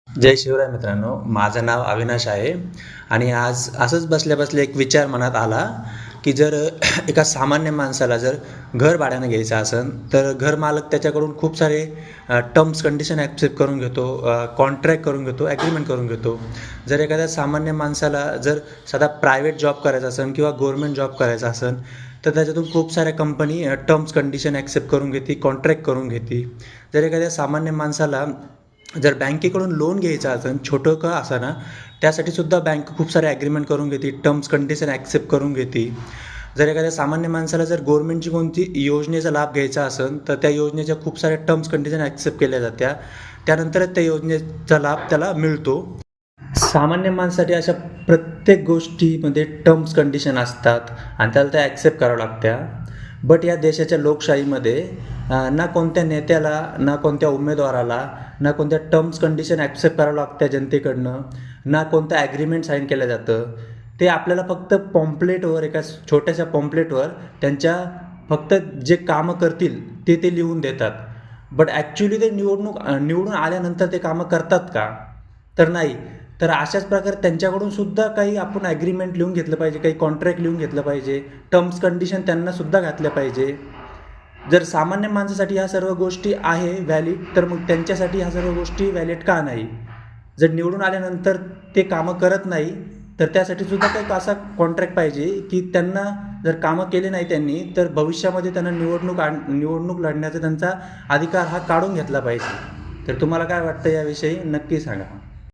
जय शिवराय मित्रांनो, माझं नाव अविनाश आहे आणि आज असंच बसल्या-बसल्या एक विचार मनात आला, की जर एका सामान्य माणसाला जर घर भाड्यानं घ्यायचं असेल, तर घरमालक त्याच्याकडून खूप सारे टर्म्स कंडिशन ॲक्सेप्ट करून घेतो, कॉन्ट्रॅक्ट करून घेतो, ॲग्रीमेंट करून घेतो. जर एखाद्या सामान्य माणसाला जर साधा प्रायव्हेट जॉब करायचा असेल किंवा गव्हर्नमेंट जॉब करायचा असेल, तर त्याच्यातून खूप साऱ्या कंपनी टर्म्स कंडिशन ॲक्सेप्ट करून घेते, कॉन्ट्रॅक्ट करून घेते. जर एखाद्या सामान्य माणसाला जर बँकेकडून लोन घ्यायचं असेल, छोटं का असेना, त्यासाठी सुद्धा बँक खूप सारे ॲग्रीमेंट करून घेते, टर्म्स कंडिशन ॲक्सेप्ट करून घेते. जर एखाद्या सामान्य माणसाला जर गव्हर्नमेंटची कोणती योजनेचा लाभ घ्यायचा असेल, तर त्या योजनेच्या खूप साऱ्या टर्म्स कंडिशन ॲक्सेप्ट केल्या जात्या. त्यानंतरच त्या योजनेचा लाभ त्याला मिळतो. सामान्य माणसासाठी अशा प्रत्येक गोष्टीमध्ये टर्म्स कंडिशन असतात आणि त्याला त्या ॲक्सेप्ट कराव्या लागत्या. बट या देशाच्या लोकशाहीमध्ये ना कोणत्या नेत्याला, ना कोणत्या उमेदवाराला, ना कोणत्या टर्म्स कंडिशन ॲक्सेप्ट करावं लागत्या जनतेकडनं, ना कोणतं ॲग्रीमेंट साईन केलं जातं. ते आपल्याला फक्त पॉम्पलेटवर, एका छोट्याशा पॉम्पलेटवर त्यांच्या फक्त जे कामं करतील ते लिहून देतात. बट ॲक्च्युली ते निवडून आल्यानंतर ते कामं करतात का? तर नाही. तर अशाच प्रकारे त्यांच्याकडून सुद्धा काही आपण ॲग्रीमेंट लिहून घेतलं पाहिजे, काही कॉन्ट्रॅक्ट लिहून घेतलं पाहिजे, टर्म्स कंडिशन त्यांना सुद्धा घातल्या पाहिजे. जर सामान्य माणसासाठी ह्या सर्व गोष्टी आहे व्हॅलिड, तर मग त्यांच्यासाठी ह्या सर्व गोष्टी व्हॅलिड का नाही? जर निवडून आल्यानंतर ते कामं करत नाही, तर त्यासाठी सुद्धा काही असा कॉन्ट्रॅक्ट पाहिजे की त्यांना जर कामं केले नाही त्यांनी, तर भविष्यामध्ये त्यांना निवडणूक लढण्याचा त्यांचा अधिकार हा काढून घेतला पाहिजे. तर तुम्हाला काय वाटतं याविषयी नक्की सांगा.